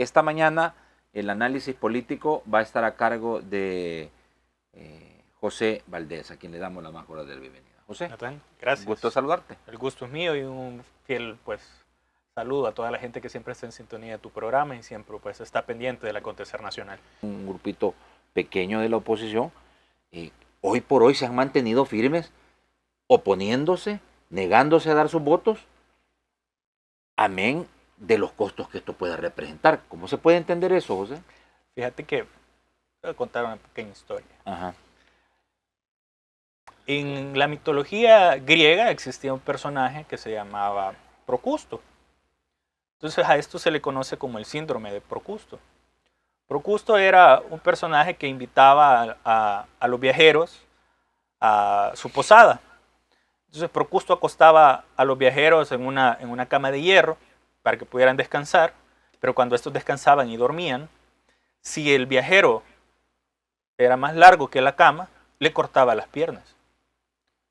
esta mañana el análisis político va a estar a cargo de José Valdés, a quien le damos la más cordial bienvenida. José, Natán, gracias. Un gusto saludarte. El gusto es mío y un fiel saludo a toda la gente que siempre está en sintonía de tu programa y siempre está pendiente del acontecer nacional. Un grupito pequeño de la oposición, hoy por hoy se han mantenido firmes, oponiéndose, negándose a dar sus votos, amén de los costos que esto pueda representar. ¿Cómo se puede entender eso, José? Fíjate que voy a contar una pequeña historia. Ajá. En la mitología griega existía un personaje que se llamaba Procusto. Entonces a esto se le conoce como el síndrome de Procusto. Procusto era un personaje que invitaba a los viajeros a su posada. Entonces Procusto acostaba a los viajeros en una cama de hierro para que pudieran descansar, pero cuando estos descansaban y dormían, si el viajero era más largo que la cama, le cortaba las piernas.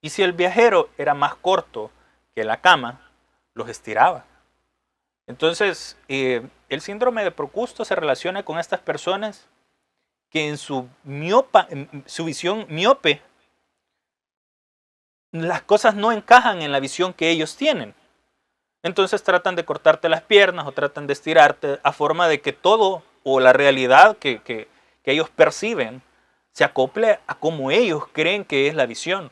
Y si el viajero era más corto que la cama, los estiraba. Entonces, el síndrome de Procusto se relaciona con estas personas que en su visión miope, las cosas no encajan en la visión que ellos tienen. Entonces tratan de cortarte las piernas o tratan de estirarte a forma de que todo o la realidad que ellos perciben se acople a como ellos creen que es la visión,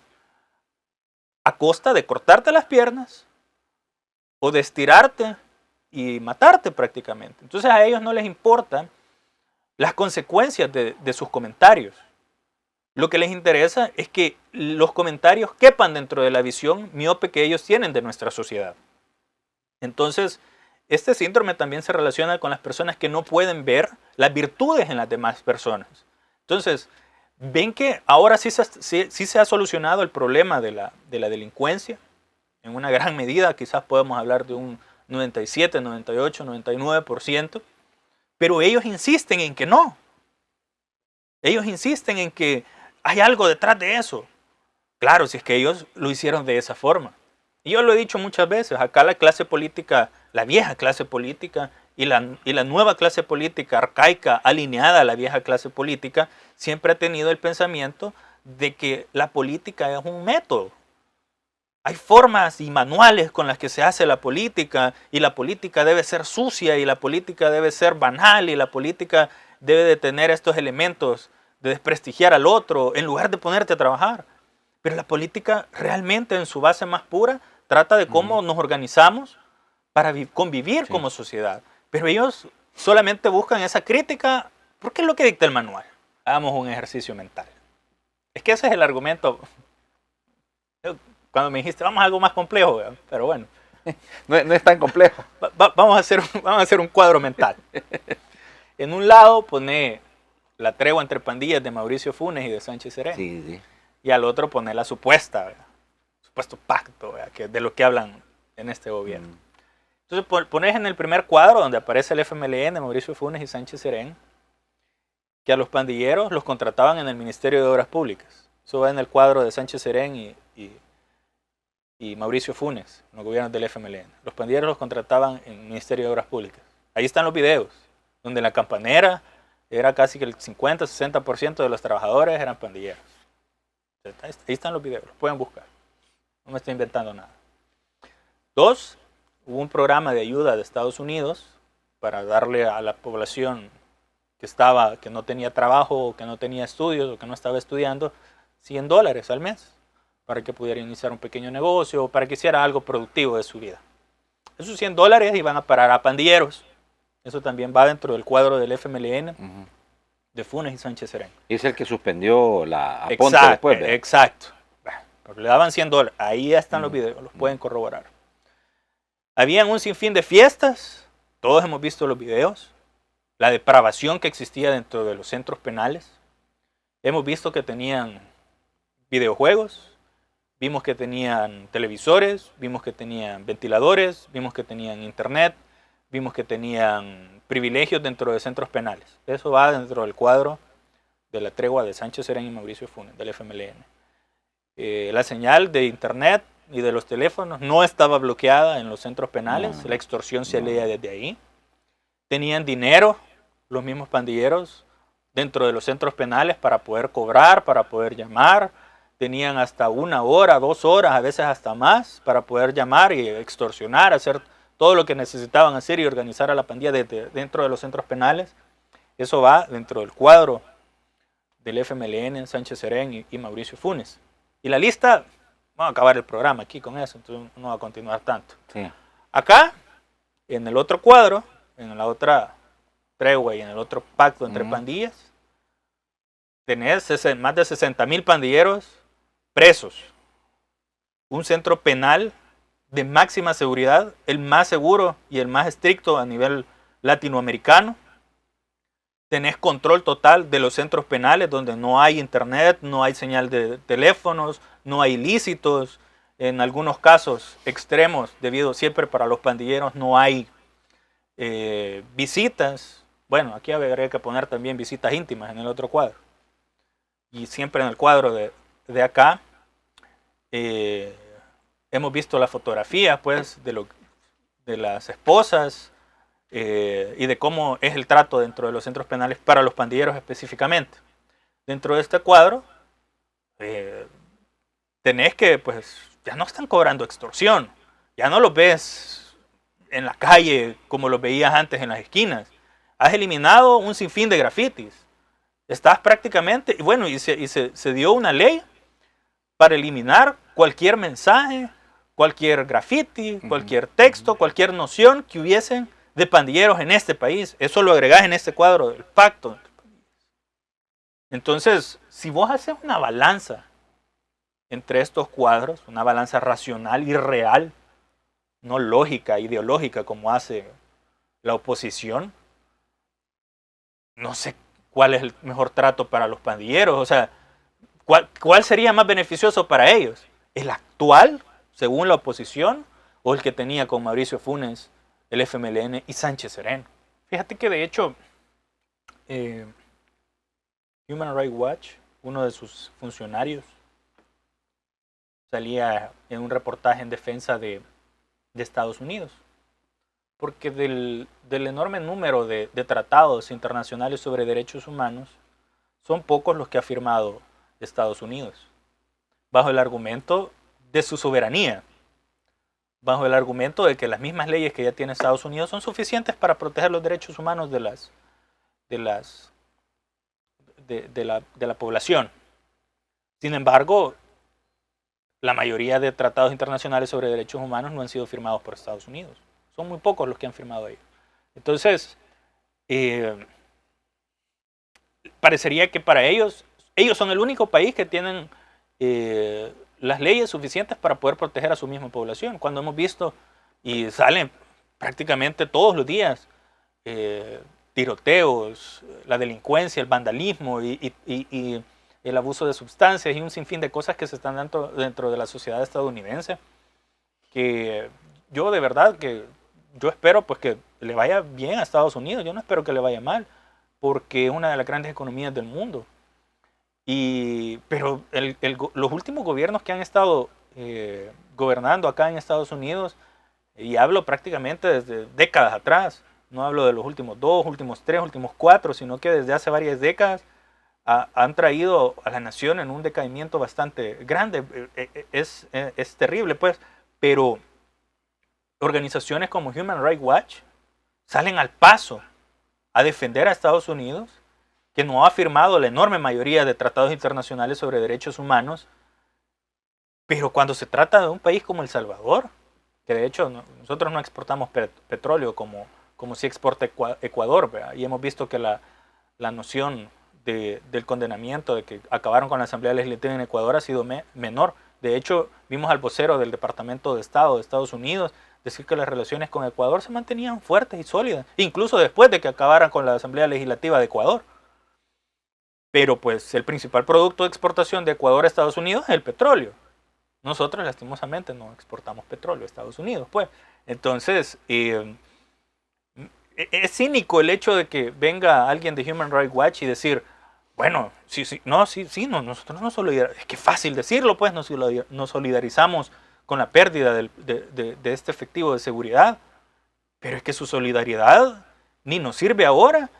a costa de cortarte las piernas o de estirarte y matarte prácticamente. Entonces a ellos no les importan las consecuencias de sus comentarios. Lo que les interesa es que los comentarios quepan dentro de la visión miope que ellos tienen de nuestra sociedad. Entonces, este síndrome también se relaciona con las personas que no pueden ver las virtudes en las demás personas. Entonces, ven que ahora sí se ha solucionado el problema de la delincuencia. En una gran medida, quizás podemos hablar de un 97, 98, 99%, pero ellos insisten en que no. Ellos insisten en que hay algo detrás de eso. Claro, si es que ellos lo hicieron de esa forma. Y yo lo he dicho muchas veces, acá la clase política, la vieja clase política y la nueva clase política arcaica alineada a la vieja clase política, siempre ha tenido el pensamiento de que la política es un método. Hay formas y manuales con las que se hace la política y la política debe ser sucia y la política debe ser banal y la política debe de tener estos elementos de desprestigiar al otro en lugar de ponerte a trabajar. Pero la política realmente en su base más pura trata de cómo nos organizamos para convivir como sociedad. Pero ellos solamente buscan esa crítica porque es lo que dicta el manual. Hagamos un ejercicio mental. Es que ese es el argumento. Cuando me dijiste, vamos a algo más complejo, pero bueno. No es tan complejo. Vamos a hacer un cuadro mental. En un lado pone la tregua entre pandillas de Mauricio Funes y de Sánchez Serén. Sí, sí. Y al otro pone la supuesto pacto, de lo que hablan en este gobierno. Entonces pones en el primer cuadro donde aparece el FMLN, Mauricio Funes y Sánchez Serén, que a los pandilleros los contrataban en el Ministerio de Obras Públicas. Eso va en el cuadro de Sánchez Serén y Mauricio Funes, en los gobiernos del FMLN. Los pandilleros los contrataban en el Ministerio de Obras Públicas. Ahí están los videos, donde en la campanera era casi que el 50-60% de los trabajadores eran pandilleros. Ahí están los videos, los pueden buscar. No me estoy inventando nada. 2, hubo un programa de ayuda de Estados Unidos para darle a la población que no tenía trabajo, o que no tenía estudios, o que no estaba estudiando, $100 al mes, para que pudiera iniciar un pequeño negocio, o para que hiciera algo productivo de su vida. Esos $100 iban a parar a pandilleros. Eso también va dentro del cuadro del FMLN. De Funes y Sánchez Serén. Y es el que suspendió la Aponte después, ¿verdad? Exacto. Porque le daban $100. Ahí están los videos, los pueden corroborar. Habían un sinfín de fiestas. Todos hemos visto los videos. La depravación que existía dentro de los centros penales. Hemos visto que tenían videojuegos. Vimos que tenían televisores. Vimos que tenían ventiladores. Vimos que tenían internet. Vimos que tenían privilegios dentro de centros penales. Eso va dentro del cuadro de la tregua de Sánchez Serén y Mauricio Funes, del FMLN. La señal de internet y de los teléfonos no estaba bloqueada en los centros penales. La extorsión se leía desde ahí. tenían dinero, los mismos pandilleros, dentro de los centros penales para poder cobrar, para poder llamar. Tenían hasta 1 hora, 2 horas, a veces hasta más, para poder llamar y extorsionar, hacer todo lo que necesitaban hacer y organizar a la pandilla dentro de los centros penales. Eso va dentro del cuadro del FMLN, Sánchez Serén y Mauricio Funes. Y la lista, vamos a acabar el programa aquí con eso, entonces no va a continuar tanto. Sí. Acá, en el otro cuadro, en la otra tregua y en el otro pacto entre pandillas, tenés más de 60,000 pandilleros presos. Un centro penal de máxima seguridad, el más seguro y el más estricto a nivel latinoamericano. Tenés control total de los centros penales donde no hay internet, no hay señal de teléfonos, no hay ilícitos. En algunos casos extremos, debido siempre para los pandilleros, no hay visitas. Bueno, aquí habría que poner también visitas íntimas en el otro cuadro. Y siempre en el cuadro de acá hemos visto la fotografía pues, de las esposas, y de cómo es el trato dentro de los centros penales para los pandilleros específicamente. Dentro de este cuadro, tenés que, pues, ya no están cobrando extorsión, ya no los ves en la calle como los veías antes en las esquinas. Has eliminado un sinfín de grafitis. Estás prácticamente, y bueno, y se dio una ley para eliminar cualquier mensaje, cualquier grafiti, cualquier texto, cualquier noción que hubiesen de pandilleros en este país. Eso lo agregás en este cuadro del pacto. Entonces, si vos haces una balanza entre estos cuadros, una balanza racional y real, no lógica, ideológica como hace la oposición, no sé cuál es el mejor trato para los pandilleros. O sea, ¿cuál sería más beneficioso para ellos? ¿El actual, según la oposición, o el que tenía con Mauricio Funes, el FMLN y Sánchez Serén? Fíjate que de hecho Human Rights Watch, uno de sus funcionarios, salía en un reportaje en defensa de Estados Unidos, porque del enorme número de tratados internacionales sobre derechos humanos, son pocos los que ha firmado Estados Unidos, bajo el argumento de su soberanía, bajo el argumento de que las mismas leyes que ya tiene Estados Unidos son suficientes para proteger los derechos humanos de la población. Sin embargo, la mayoría de tratados internacionales sobre derechos humanos no han sido firmados por Estados Unidos. Son muy pocos los que han firmado ellos. Entonces, parecería que para ellos son el único país que tienen las leyes suficientes para poder proteger a su misma población. Cuando hemos visto, y salen prácticamente todos los días, tiroteos, la delincuencia, el vandalismo y el abuso de sustancias y un sinfín de cosas que se están dando dentro de la sociedad estadounidense, que yo de verdad que yo espero pues que le vaya bien a Estados Unidos. Yo no espero que le vaya mal, porque es una de las grandes economías del mundo. Pero los últimos gobiernos que han estado gobernando acá en Estados Unidos, y hablo prácticamente desde décadas atrás, no hablo de los últimos 2, últimos 3, últimos 4, sino que desde hace varias décadas han traído a la nación en un decaimiento bastante grande. Es terrible, pues, pero organizaciones como Human Rights Watch salen al paso a defender a Estados Unidos, que no ha firmado la enorme mayoría de tratados internacionales sobre derechos humanos, pero cuando se trata de un país como El Salvador, que de hecho nosotros no exportamos petróleo como sí exporta Ecuador, ¿verdad? Y hemos visto que la noción del condenamiento de que acabaron con la Asamblea Legislativa en Ecuador ha sido menor. De hecho, vimos al vocero del Departamento de Estado de Estados Unidos decir que las relaciones con Ecuador se mantenían fuertes y sólidas, incluso después de que acabaran con la Asamblea Legislativa de Ecuador. Pero pues el principal producto de exportación de Ecuador a Estados Unidos es el petróleo. Nosotros lastimosamente no exportamos petróleo a Estados Unidos, pues. Entonces, es cínico el hecho de que venga alguien de Human Rights Watch y decir, bueno, nosotros nos solidarizamos. Es que es fácil decirlo, pues, nos solidarizamos con la pérdida de este efectivo de seguridad. Pero es que su solidaridad ni nos sirve ahora,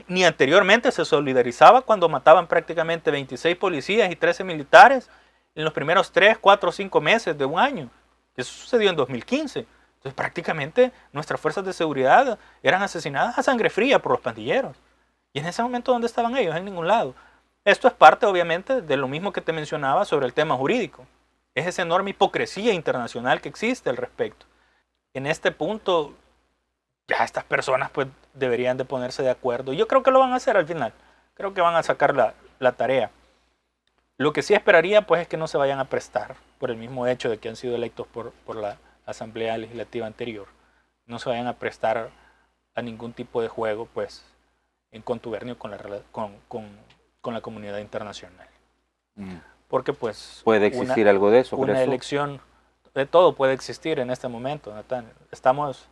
ni anteriormente se solidarizaba cuando mataban prácticamente 26 policías y 13 militares en los primeros 3, 4, 5 meses de un año. Eso sucedió en 2015. Entonces prácticamente nuestras fuerzas de seguridad eran asesinadas a sangre fría por los pandilleros. Y en ese momento, ¿dónde estaban ellos? En ningún lado. Esto es parte, obviamente, de lo mismo que te mencionaba sobre el tema jurídico. Es esa enorme hipocresía internacional que existe al respecto. En este punto, ya estas personas pues deberían de ponerse de acuerdo. Yo creo que lo van a hacer al final. Creo que van a sacar la tarea. Lo que sí esperaría pues es que no se vayan a prestar por el mismo hecho de que han sido electos por la Asamblea Legislativa anterior. No se vayan a prestar a ningún tipo de juego pues en contubernio con la comunidad internacional. Porque pues ¿puede existir algo de eso? Una elección, de todo puede existir en este momento, Natán. Estamos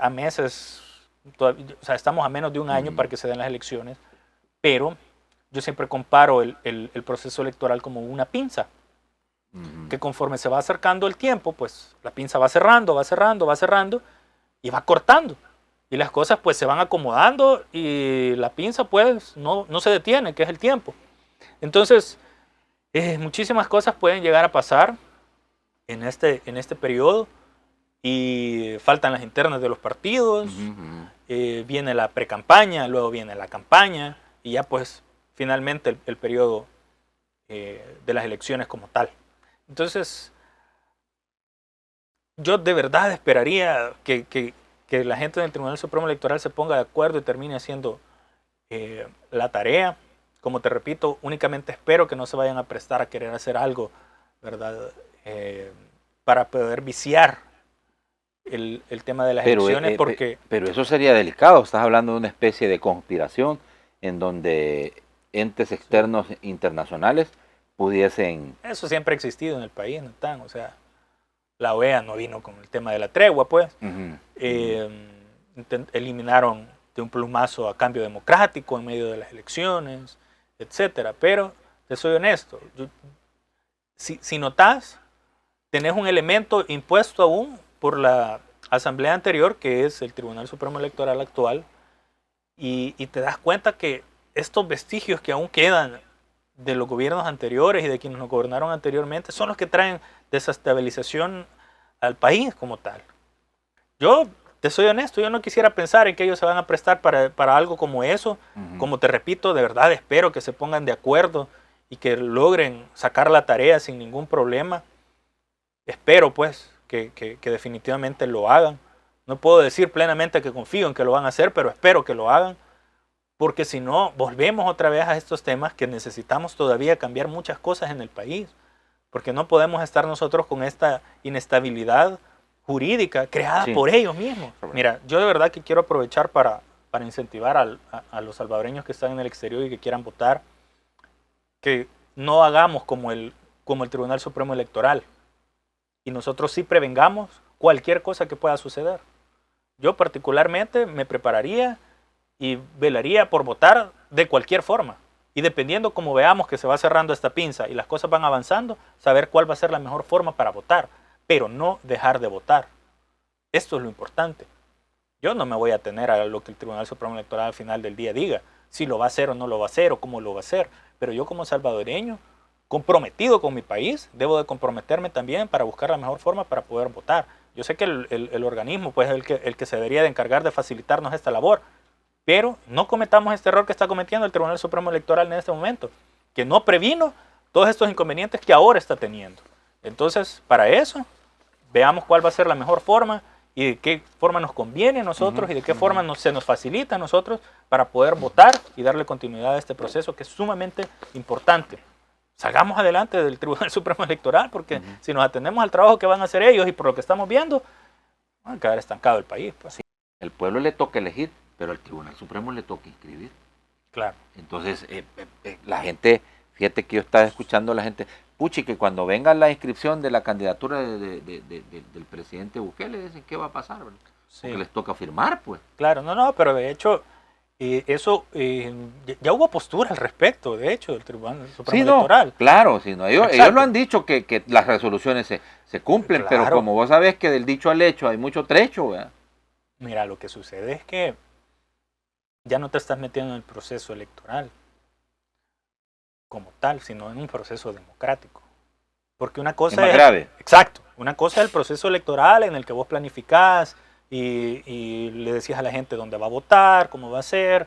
a meses, o sea, estamos a menos de un año para que se den las elecciones, pero yo siempre comparo el proceso electoral como una pinza, que conforme se va acercando el tiempo, pues la pinza va cerrando, va cerrando, va cerrando y va cortando. Y las cosas pues se van acomodando y la pinza pues no se detiene, que es el tiempo. Entonces, muchísimas cosas pueden llegar a pasar en este periodo y faltan las internas de los partidos, viene la precampaña, luego viene la campaña y ya pues finalmente el periodo de las elecciones como tal. Entonces, yo de verdad esperaría que la gente del Tribunal Supremo Electoral se ponga de acuerdo y termine haciendo la tarea. Como te repito, únicamente espero que no se vayan a prestar a querer hacer algo, ¿verdad? Para poder viciar el tema de las elecciones. Pero eso sería delicado. Estás hablando de una especie de conspiración en donde entes externos internacionales pudiesen... Eso siempre ha existido en el país, Natán. O sea, la OEA no vino con el tema de la tregua, pues. Eliminaron de un plumazo a cambio democrático en medio de las elecciones, etcétera. Pero, te soy honesto, si notas, tenés un elemento impuesto aún por la asamblea anterior, que es el Tribunal Supremo Electoral actual, y te das cuenta que estos vestigios que aún quedan de los gobiernos anteriores y de quienes nos gobernaron anteriormente son los que traen desestabilización al país como tal. Yo te soy honesto, yo no quisiera pensar en que ellos se van a prestar para algo como eso. Como te repito, de verdad espero que se pongan de acuerdo y que logren sacar la tarea sin ningún problema. Espero pues que definitivamente lo hagan. No puedo decir plenamente que confío en que lo van a hacer, pero espero que lo hagan. Porque si no, volvemos otra vez a estos temas que necesitamos todavía cambiar muchas cosas en el país. Porque no podemos estar nosotros con esta inestabilidad jurídica creada por ellos mismos. Mira, yo de verdad que quiero aprovechar para incentivar a los salvadoreños que están en el exterior y que quieran votar, que no hagamos como el Tribunal Supremo Electoral. Y nosotros sí prevengamos cualquier cosa que pueda suceder. Yo particularmente me prepararía y velaría por votar de cualquier forma. Y dependiendo como veamos que se va cerrando esta pinza y las cosas van avanzando, saber cuál va a ser la mejor forma para votar. Pero no dejar de votar. Esto es lo importante. Yo no me voy a atener a lo que el Tribunal Supremo Electoral al final del día diga, si lo va a hacer o no lo va a hacer o cómo lo va a hacer. Pero yo como salvadoreño, comprometido con mi país, debo de comprometerme también para buscar la mejor forma para poder votar. Yo sé que el organismo pues, es el que se debería de encargar de facilitarnos esta labor, pero no cometamos este error que está cometiendo el Tribunal Supremo Electoral en este momento, que no previno todos estos inconvenientes que ahora está teniendo. Entonces, para eso, veamos cuál va a ser la mejor forma y de qué forma nos conviene a nosotros y de qué forma se nos facilita a nosotros para poder votar y darle continuidad a este proceso que es sumamente importante. Salgamos adelante del Tribunal Supremo Electoral porque si nos atendemos al trabajo que van a hacer ellos y por lo que estamos viendo, va a quedar estancado el país. Pues. Sí, el pueblo le toca elegir, pero al Tribunal Supremo le toca inscribir. Claro. Entonces, la gente, fíjate que yo estaba escuchando a la gente, puchi, que cuando venga la inscripción de la candidatura del presidente Bukele, dicen qué va a pasar, ¿verdad? Sí. Porque les toca firmar, pues. Claro, no, pero de hecho, eso, ya hubo postura al respecto, de hecho, del Tribunal Supremo Electoral. No, claro, sí, no, ellos lo han dicho que las resoluciones se cumplen, claro. Pero como vos sabés que del dicho al hecho hay mucho trecho, ¿verdad? Mira, lo que sucede es que ya no te estás metiendo en el proceso electoral como tal, sino en un proceso democrático. Porque una cosa es más grave. Exacto. Una cosa es el proceso electoral en el que vos planificás y le decís a la gente dónde va a votar, cómo va a ser,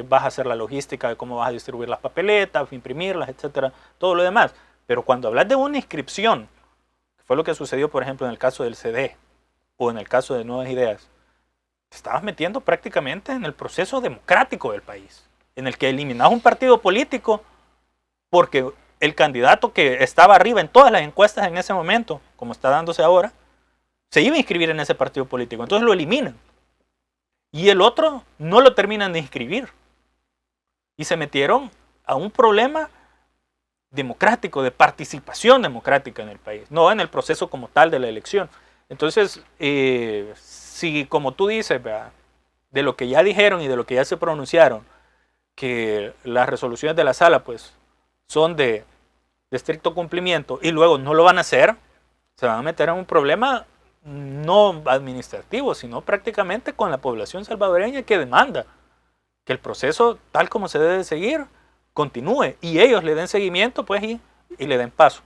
vas a hacer la logística de cómo vas a distribuir las papeletas, imprimirlas, etcétera, todo lo demás. Pero cuando hablas de una inscripción, que fue lo que sucedió, por ejemplo, en el caso del CD o en el caso de Nuevas Ideas, te estabas metiendo prácticamente en el proceso democrático del país, en el que eliminás un partido político porque el candidato que estaba arriba en todas las encuestas en ese momento, como está dándose ahora, se iba a inscribir en ese partido político. Entonces lo eliminan. Y el otro no lo terminan de inscribir. Y se metieron a un problema democrático, de participación democrática en el país, no en el proceso como tal de la elección. Entonces, si como tú dices, ¿verdad?, de lo que ya dijeron y de lo que ya se pronunciaron, que las resoluciones de la sala pues son de estricto cumplimiento y luego no lo van a hacer, se van a meter en un problema no administrativo, sino prácticamente con la población salvadoreña que demanda que el proceso tal como se debe seguir continúe y ellos le den seguimiento pues y le den paso.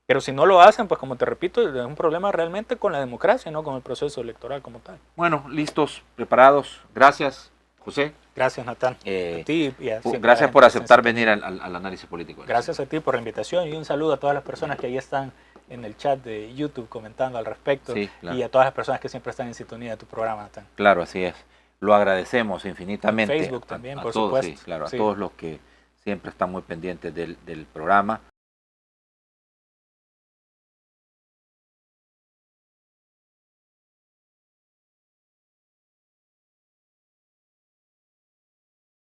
Pero si no lo hacen, pues como te repito, es un problema realmente con la democracia, no con el proceso electoral como tal. Bueno, listos, preparados. Gracias, José. Gracias, Natán. A ti y a gracias por aceptar venir al análisis político. Gracias a ti por la invitación y un saludo a todas las personas que ahí están en el chat de YouTube comentando al respecto, sí, claro, y a todas las personas que siempre están en sintonía de tu programa, Natán. Claro, así es. Lo agradecemos infinitamente. En Facebook también, por todos, supuesto. Sí, claro, a todos los que siempre están muy pendientes del programa.